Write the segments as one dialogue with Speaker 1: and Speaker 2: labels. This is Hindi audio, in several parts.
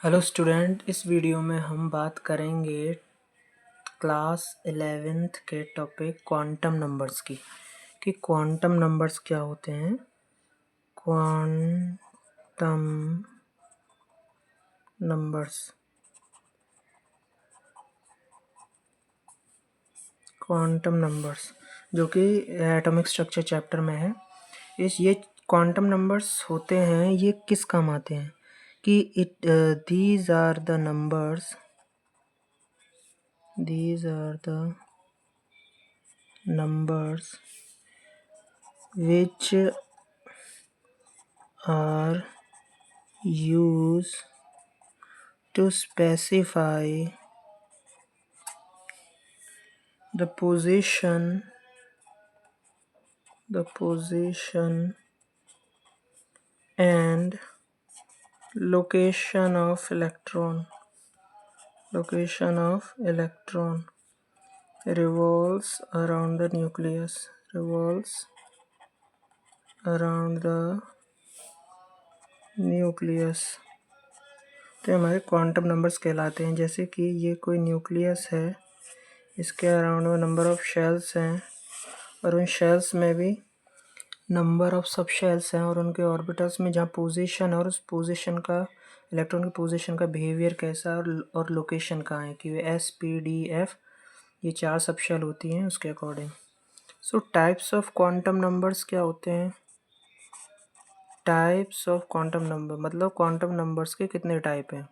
Speaker 1: हेलो स्टूडेंट, इस वीडियो में हम बात करेंगे क्लास 11th के टॉपिक क्वांटम नंबर्स की कि क्वांटम नंबर्स क्या होते हैं। क्वांटम नंबर्स जो कि एटॉमिक स्ट्रक्चर चैप्टर में है। ये क्वांटम नंबर्स होते हैं, ये किस काम आते हैं कि these are the numbers which are used to specify the position and location of electron revolves around the nucleus. तो हमारे क्वांटम नंबर्स कहलाते हैं। जैसे कि ये कोई न्यूक्लियस है, इसके अराउंड में नंबर ऑफ शेल्स हैं और उन शेल्स में भी नंबर ऑफ सब शेल्स हैं और उनके ऑर्बिटल्स में जहाँ पोजीशन है और उस पोजीशन का इलेक्ट्रॉन की पोजीशन का बिहेवियर कैसा है और लोकेशन कहाँ है कि वे S, P, D, F ये 4 सब शेल होती हैं उसके according. So types of quantum numbers क्या होते हैं? टाइप्स ऑफ क्वांटम नंबर मतलब क्वांटम नंबर्स के कितने टाइप हैं।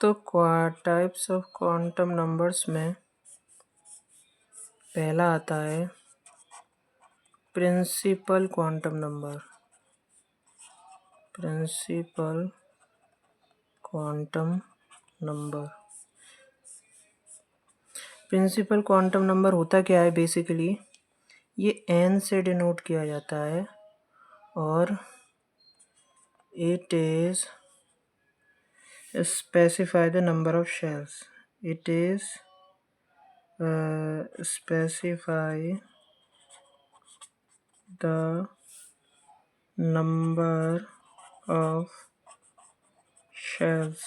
Speaker 1: तो टाइप्स ऑफ क्वांटम नंबर्स में पहला आता है principal quantum number. Principal quantum number होता क्या है? बेसिकली ये n से डिनोट किया जाता है और it is specify the number of shells. Specify the number of shells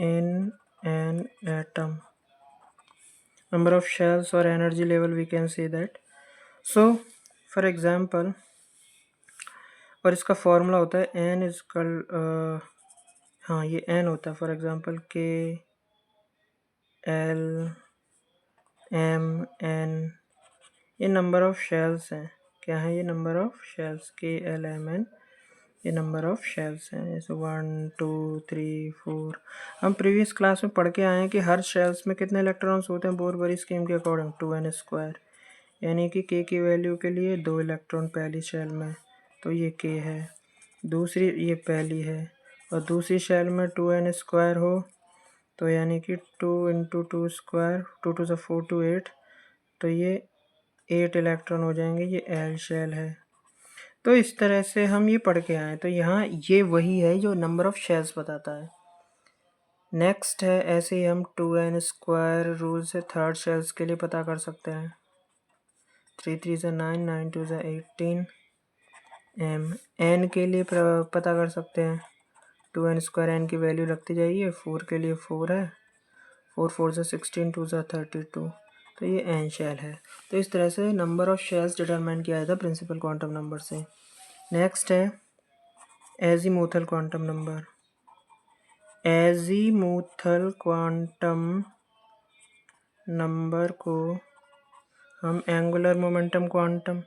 Speaker 1: in an atom. Number of shells or energy level, we can say that. So for example, और इसका फॉर्मूला होता है n इजकल हाँ ये n होता है। For example K L M N ये नंबर ऑफ शेल्स हैं। क्या है ये? Number of shells. K L M N ये नंबर ऑफ शेल्स हैं। जैसे 1 2 3 4 हम प्रीवियस क्लास में पढ़ के आए हैं कि हर शेल्स में कितने इलेक्ट्रॉन्स होते हैं बोर-बरी स्कीम के अकॉर्डिंग 2n², यानी कि K की वैल्यू के लिए 2 इलेक्ट्रॉन पहली शेल में, तो ये K है। दूसरी ये पहली है और दूसरी शेल में 2n² हो तो यानी कि 2 × 2², 2 2 4 2 8, तो ये 8 इलेक्ट्रॉन हो जाएंगे। ये L शेल है। तो इस तरह से हम ये पढ़ के आए। तो यहाँ ये वही है जो नंबर ऑफ शेल्स बताता है। नेक्स्ट है ऐसे ही हम 2n² रूल से थर्ड शेल्स के लिए पता कर सकते हैं। 3 3 9 9 2 18 m n के लिए पता कर सकते हैं। 2n² n की वैल्यू रखती जाइए। 4 के लिए 4 है, 4 4 16 2 32, तो ये n शेल है। तो इस तरह से नंबर ऑफ शेल्स डिटरमाइन किया जाता है प्रिंसिपल क्वांटम नंबर से। नेक्स्ट है azimuthal quantum number. Azimuthal quantum number को हम angular momentum quantum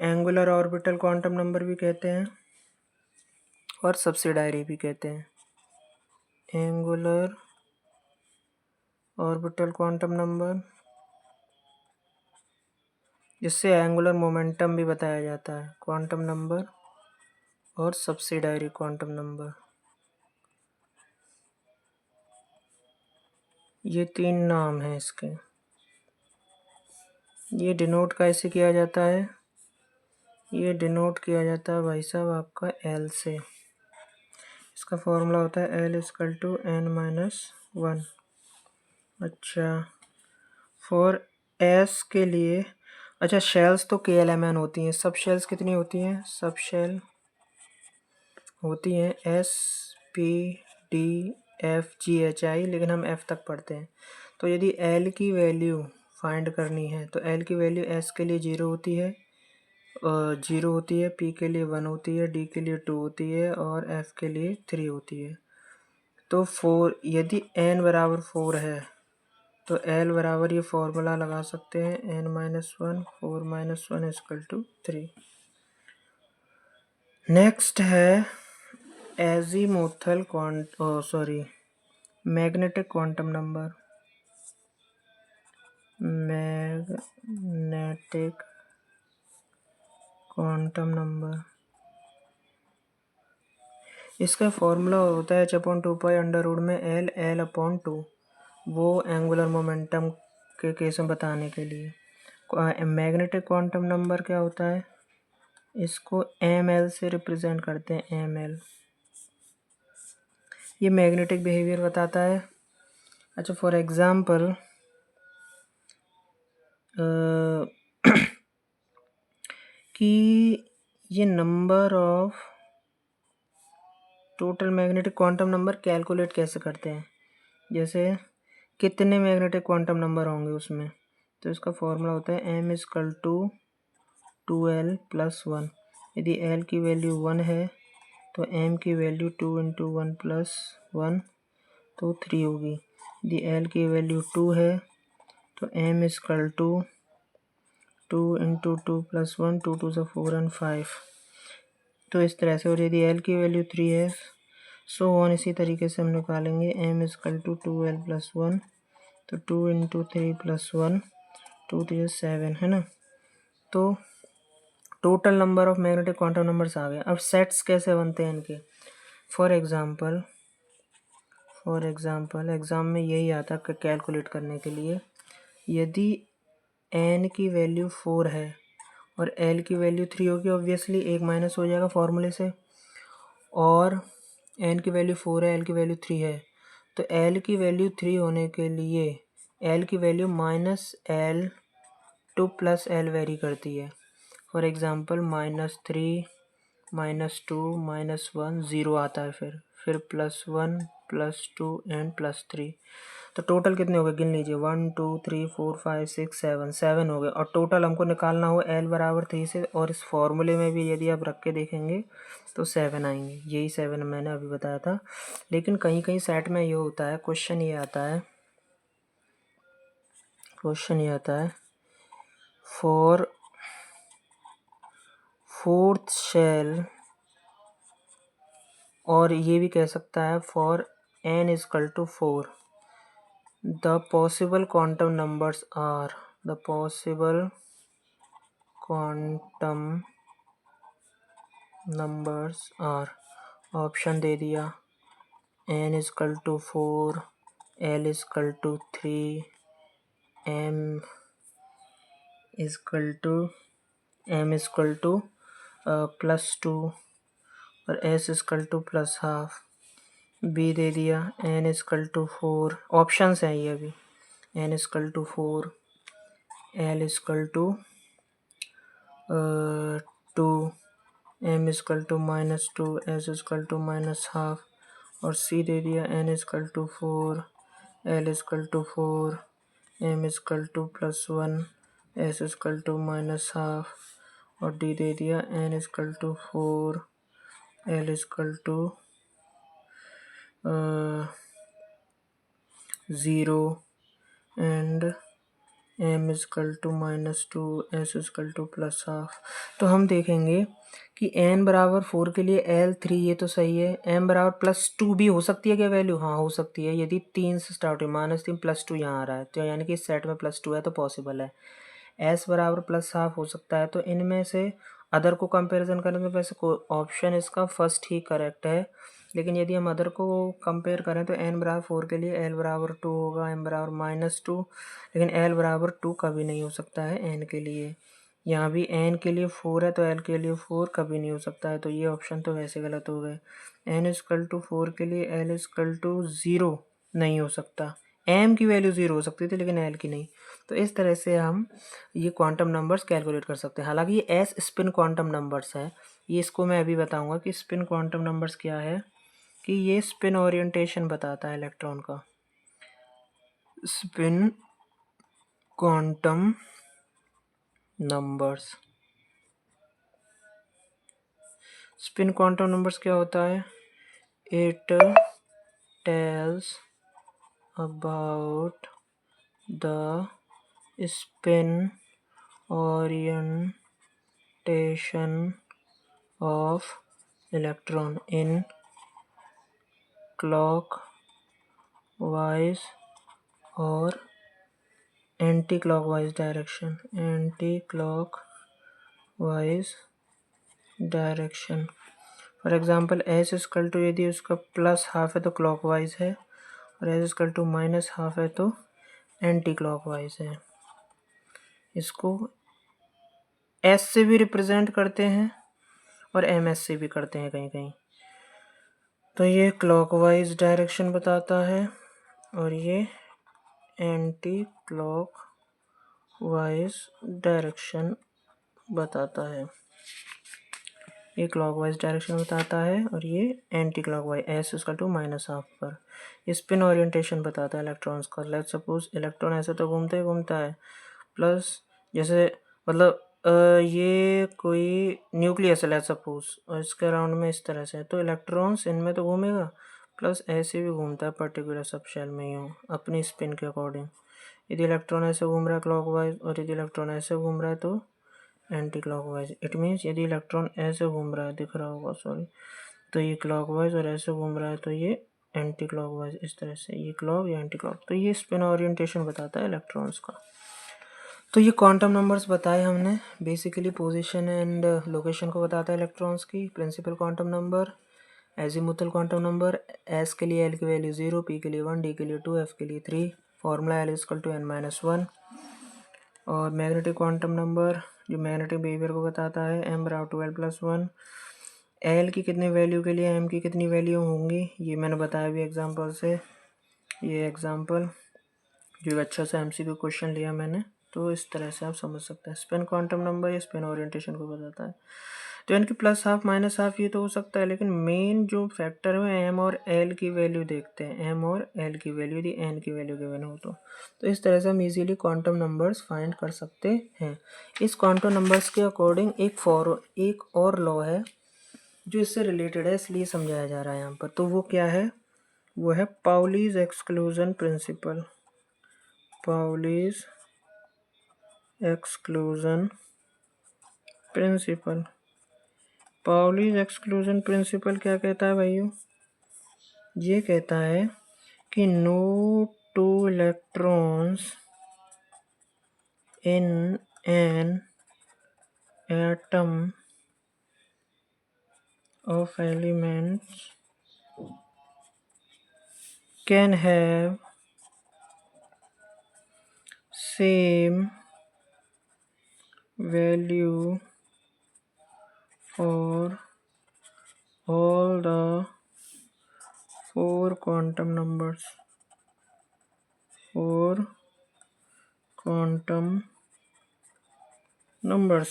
Speaker 1: angular orbital quantum number भी कहते हैं और सब्सिडायरी भी कहते हैं। एंगुलर ऑर्बिटल क्वांटम नंबर, जिससे एंगुलर मोमेंटम भी बताया जाता है, क्वांटम नंबर और सब्सिडायरी क्वांटम नंबर, ये 3 नाम हैं इसके। ये डिनोट कैसे किया जाता है? ये डिनोट किया जाता है भाई साहब आपका L से। इसका फॉर्मूला होता है L = n-1। अच्छा, फॉर S के लिए अच्छा, शेल्स तो KLMN होती हैं, सब शेल्स कितनी होती हैं? सब शेल होती हैं SPDFGHI, लेकिन हम F तक पढ़ते हैं। तो यदि L की वैल्यू फाइंड करनी है तो L की वैल्यू S के लिए 0 होती है, 0 होती है, P के लिए 1 होती है, D के लिए 2 होती है और F के लिए 3 होती है। तो 4, यदि N बराबर 4 है तो L बराबर ये फॉर्मूला लगा सकते हैं, N-1 4 - 1 = 3। नेक्स्ट है azimuthal magnetic quantum number. Magnetic quantum number, इसका फॉर्मूला होता है h/2π में L/2, वो एंगुलर मोमेंटम के केस में बताने के लिए। मैग्नेटिक क्वांटम नंबर क्या होता है? इसको ml से रिप्रेजेंट करते हैं, ml। ये मैग्नेटिक बिहेवियर बताता है। अच्छा, फॉर एग्जांपल कि ये number of total magnetic quantum number calculate कैसे करते हैं, जैसे कितने मैग्नेटिक क्वांटम नंबर होंगे उसमें, तो इसका फॉर्मूला होता है m=2l+1। यदि l की वैल्यू 1 है तो m की वैल्यू 2 × 1 + 1 तो 3 होगी। यदि l की वैल्यू 2 है तो m = 2 × 2 + 1, 2 × 2 = 4 और 5, तो इस तरह से। और यदि l की वैल्यू 3 है, सो ऑन, इसी तरीके से हम निकालेंगे। m = 2l+1, तो 2 × 3 + 1, 2 3 7, है ना। तो total number of magnetic quantum numbers आ गए। अब सेट्स कैसे बनते हैं इनके? फॉर एग्जांपल एग्जाम में यही आता है कैलकुलेट करने के लिए। यदि n की वैल्यू 4 है और l की वैल्यू 3 होगी, ऑब्वियसली एक माइनस हो जाएगा फॉर्मूले से। और n की वैल्यू 4 है, l की वैल्यू 3 है, तो l की वैल्यू 3 होने के लिए l की value -l to +l very करती है। फॉर एग्जांपल -3 -2 -1 0 आता है, फिर +1 +2 एंड +3। तो टोटल कितने हो गए गिन लीजिए, 1 2 3 4 5 6 7 हो गए। और टोटल हमको निकालना हो l बराबर 3 से, और इस फॉर्मूले में भी यदि आप रख के देखेंगे तो 7 आएंगे। यही 7 मैंने अभी बताया था। लेकिन कहीं कहीं सेट में ये होता है, क्वेश्चन ये आता है फॉर फोर्थ शेल, और ये भी कह सकता है for n = 4, the possible quantum numbers are, option दे दिया, n = 4, l = 3, m = +2 और s = +½ बी दे दिया, n = 4, ऑप्शंस हैं ये अभी, n = 4, l = 2, m = -2, s = -½ और c दे दिया, n = 4, l = 4, m = +1, s = -½ और d दे दिया, n = 4, l = 0 and m = -2, s = +½ तो हम देखेंगे कि n बराबर 4 के लिए l 3 ये तो सही है। m बराबर +2 भी हो सकती है क्या वैल्यू? हाँ, हो सकती है। यदि 3 से स्टार्ट हुई, -3 +2 यहाँ आ रहा है, तो यानी कि इस सेट में +2 है तो पॉसिबल है। s बराबर +½ हो सकता है। तो इनमें से अदर को कंपैरिजन करें तो वैसे ऑप्शन इसका फर्स्ट ही करेक्ट है। लेकिन यदि हम अदर को कंपेयर करें तो n बराबर 4 के लिए l बराबर 2 होगा, m बराबर -2, लेकिन l बराबर 2 कभी नहीं हो सकता है n के लिए। यहाँ भी n के लिए 4 है तो l के लिए 4 कभी नहीं हो सकता है, तो ये ऑप्शन तो वैसे गलत हो गए। n = 4 के लिए l = 0 नहीं हो सकता। m की वैल्यू 0 हो सकती थी लेकिन l की नहीं। तो इस तरह से हम ये क्वांटम नंबर्स कैलकुलेट कर सकते हैं। हालांकि ये एस स्पिन क्वांटम नंबर्स है, ये इसको मैं अभी बताऊंगा कि स्पिन क्वांटम नंबर्स क्या है, कि ये स्पिन ओरिएंटेशन बताता है इलेक्ट्रॉन का। Spin quantum numbers, spin quantum numbers क्या होता है? It tells about the spin orientation of electron in clockwise or anti-clockwise direction, for example s equal to, यदि उसका प्लस हाफ है तो क्लॉकवाइज है, और s equal to minus half है तो एंटी क्लॉकवाइज है। इसको एस से भी रिप्रेजेंट करते हैं और एम एस से भी करते हैं कहीं कहीं। तो ये क्लॉकवाइज डायरेक्शन बताता है और ये एंटी क्लॉकवाइज डायरेक्शन बताता है। ये क्लॉकवाइज डायरेक्शन बताता है और ये anti clockwise, s equal to minus half पर। स्पिन ओरिएंटेशन बताता है इलेक्ट्रॉन्स का। लेट्स सपोज इलेक्ट्रॉन ऐसे तो घूमता है प्लस, जैसे मतलब ये कोई न्यूक्लियस है लेट्स सपोज, और इसके अराउंड में इस तरह से है, तो इलेक्ट्रॉन्स इनमें तो घूमेगा, प्लस ऐसे भी घूमता है पर्टिकुलर सब शेल में यूँ अपनी स्पिन के अकॉर्डिंग। यदि इलेक्ट्रॉन ऐसे घूम रहा है क्लॉकवाइज, और यदि इलेक्ट्रॉन ऐसे घूम रहा है तो एंटी क्लॉकवाइज। इट मीन्स यदि इलेक्ट्रॉन ऐसे घूम रहा है, दिख रहा होगा सॉरी, तो ये क्लॉकवाइज, और ऐसे घूम रहा है तो ये एंटी क्लॉकवाइज। इस तरह से ये क्लॉक या एंटी क्लॉक। तो ये स्पिन ओरिएंटेशन बताता है इलेक्ट्रॉन्स का। तो ये क्वांटम नंबर्स बताए हमने। बेसिकली पोजीशन एंड लोकेशन को बताता है इलेक्ट्रॉन्स की। Principal quantum number, azimuthal quantum number, s के लिए एल की वैल्यू 0, पी के लिए 1, डी के लिए 2, एफ के लिए 3, formula L equal to n-1। और मैग्नेटिक क्वांटम नंबर जो मैग्नेटिक बिहेवियर को बताता है, m बराबर टू l+1। एल की कितनी वैल्यू के लिए एम की कितनी वैल्यू होंगी, ये मैंने बताया भी एग्जांपल से। ये एग्जांपल जो अच्छा सा MCQ क्वेश्चन लिया मैंने, तो इस तरह से आप समझ सकते हैं। स्पिन क्वांटम नंबर या स्पिन ओरिएंटेशन को बताता है। तो इनकी प्लस हाफ माइनस हाफ ये तो हो सकता है, लेकिन मेन जो फैक्टर है एम और एल की वैल्यू देखते हैं। एम और एल की वैल्यू यदि एन की वैल्यू गिवन हो तो इस तरह से हम इजीली क्वांटम नंबर्स फाइंड कर सकते हैं। इस क्वांटम नंबर्स के अकॉर्डिंग एक और लॉ है जो इससे रिलेटेड है, इसलिए समझाया जा रहा है यहाँ पर। तो वो क्या है? वो है Pauli's exclusion principle. Pauli's exclusion principle. Pauli's exclusion principle क्या कहता है भाइयों? ये कहता है कि no two electrons in an atom of elements can have same value for all the four quantum numbers, four quantum numbers।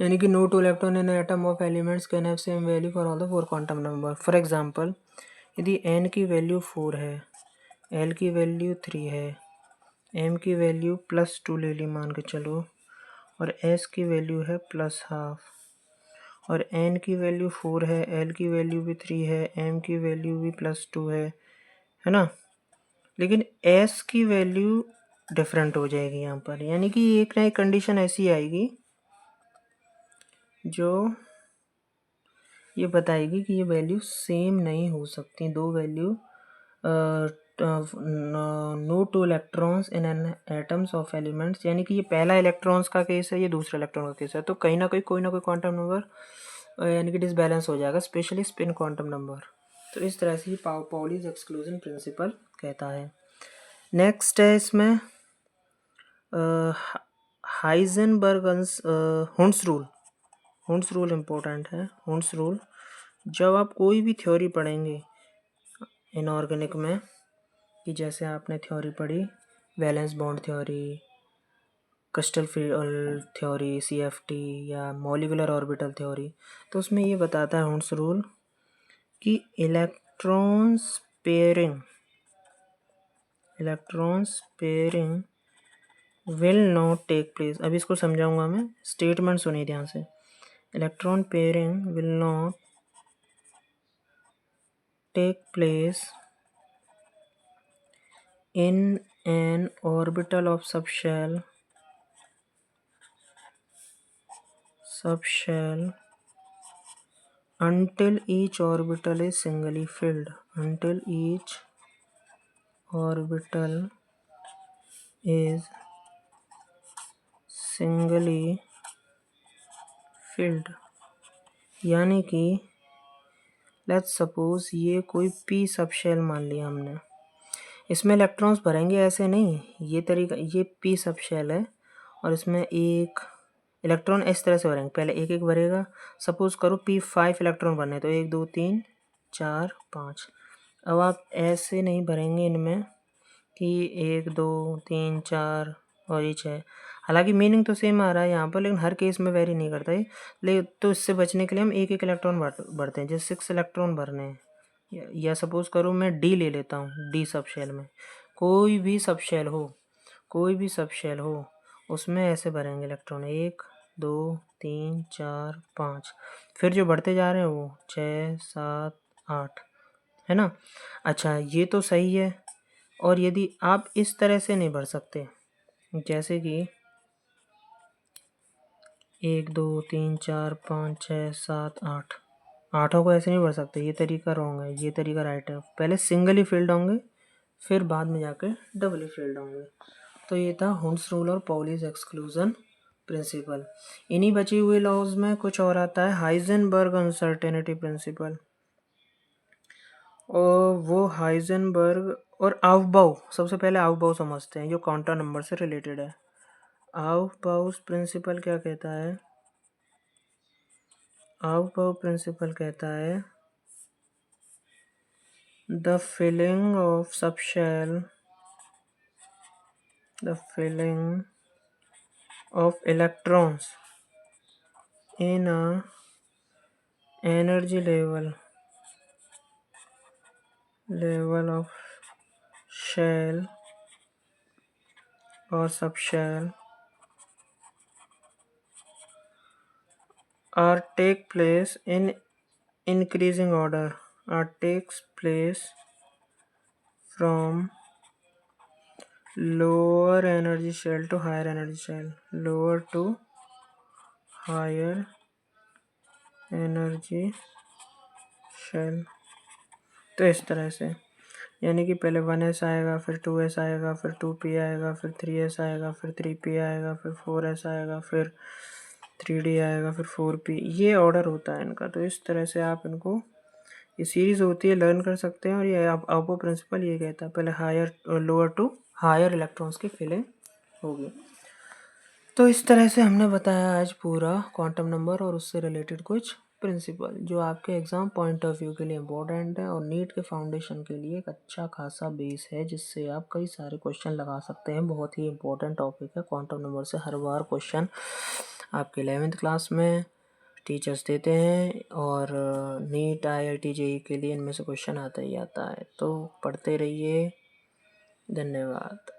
Speaker 1: यानी कि no two electron in atom of elements can have same value for all the four quantum number। For example यदि n की वैल्यू 4 है, l की वैल्यू 3 है, m की वैल्यू +2 ले ली मान के चलो, और s की वैल्यू है +½ और n की वैल्यू 4 है, l की वैल्यू भी 3 है, m की वैल्यू भी +2 है ना। लेकिन s की वैल्यू डिफरेंट हो जाएगी यहाँ पर, यानी कि एक ना एक कंडीशन ऐसी आएगी जो ये बताएगी कि ये वैल्यू सेम नहीं हो सकती। दो value no two electrons in an atoms of elements, यानी कि ये पहला इलेक्ट्रॉन्स का केस है, ये दूसरा इलेक्ट्रॉन का केस है, तो कहीं ना कहीं कोई ना कोई क्वांटम नंबर यानी कि डिसबैलेंस हो जाएगा, स्पेशली स्पिन क्वांटम नंबर। तो इस तरह से ये पाउलीज एक्सक्लूजन प्रिंसिपल कहता है। नेक्स्ट है इसमें Heisenberg's Hund's rule. Hund's rule important है। हुंड्स रूल जब आप कोई भी थ्योरी पढ़ेंगे इनऑर्गेनिक में, कि जैसे आपने थ्योरी पढ़ी valence bond theory, crystal field theory, CFT या मॉलिकुलर ऑर्बिटल थ्योरी, तो उसमें ये बताता है हुंड्स रूल कि electrons pairing will not take place. अभी इसको समझाऊंगा मैं, स्टेटमेंट सुनिए ध्यान से। Electron pairing will not take place in an orbital of subshell until each orbital is singly filled. Until each orbital is singly filled, यानी कि लेट्स सपोज ये कोई पी सबशेल मान लिया हमने, इसमें इलेक्ट्रॉन्स भरेंगे ऐसे नहीं, ये तरीका, ये पी सबशेल है और इसमें एक इलेक्ट्रॉन इस तरह से भरेंगे, पहले एक एक भरेगा। सपोज करो P5 इलेक्ट्रॉन भरने, तो 1 2 3 4 5। अब आप ऐसे नहीं भरेंगे इनमें कि 1 2 3 4 और ये 6। हालांकि मीनिंग तो सेम आ रहा है यहाँ पर, लेकिन हर केस में वेरी नहीं करता है। लेकिन तो इससे बचने के लिए हम एक एक इलेक्ट्रॉन भरते हैं, जैसे 6 इलेक्ट्रॉन भरने हैं। या सपोज करो मैं डी ले लेता हूँ, डी सब शेल में कोई भी सब शेल हो उसमें ऐसे भरेंगे इलेक्ट्रॉन 1 2 3 4 5, फिर जो बढ़ते जा रहे हैं वो 6 7 8, है ना। अच्छा ये तो सही है। और यदि आप इस तरह से नहीं भर सकते, जैसे कि 1 2 3 4 5 6 7 8, आठों को ऐसे नहीं भर सकते, ये तरीका रॉन्ग है, ये तरीका राइट है। पहले सिंगली फिल्ड होंगे, फिर बाद में जाकर डबली फिल्ड होंगे। तो ये था हुंड्स रूल और पाउलीज एक्सक्लूजन प्रिंसिपल। इन्हीं बची हुई लॉज में कुछ और आता है, हाइजेनबर्ग अनसर्टेनिटी प्रिंसिपल। और वो हाइजेनबर्ग और आउफबाउ, सबसे पहले आउफबाउ समझते हैं जो क्वांटम नंबर से रिलेटेड है। आउफबाउ प्रिंसिपल क्या कहता है? आउफबाउ प्रिंसिपल कहता है the filling of electrons in a energy level of shell or subshell are take place in increasing order, or takes place from lower energy shell to higher energy shell, lower to higher energy shell। तो इस तरह से, यानी कि पहले 1s आएगा, फिर 2s आएगा, फिर 2p आएगा, फिर 3s आएगा, फिर 3p आएगा, फिर 4s आएगा, फिर 3d आएगा, फिर 4p। ये ऑर्डर होता है इनका। तो इस तरह से आप इनको, ये सीरीज़ होती है, लर्न कर सकते हैं। और ये आउपो प्रिंसिपल ये कहता है पहले higher lower to higher electrons की फिलिंग होगी। तो इस तरह से हमने बताया आज पूरा क्वांटम नंबर और उससे रिलेटेड कुछ प्रिंसिपल, जो आपके एग्ज़ाम पॉइंट ऑफ व्यू के लिए इम्पोर्टेंट है और नीट के फाउंडेशन के लिए एक अच्छा खासा बेस है, जिससे आप कई सारे क्वेश्चन लगा सकते हैं। बहुत ही इम्पोर्टेंट टॉपिक है क्वांटम नंबर से, हर बार क्वेश्चन आपके 11th क्लास में टीचर्स देते हैं और नीट IIT JEE के लिए इनमें से क्वेश्चन आता ही आता है। तो पढ़ते रहिए। धन्यवाद।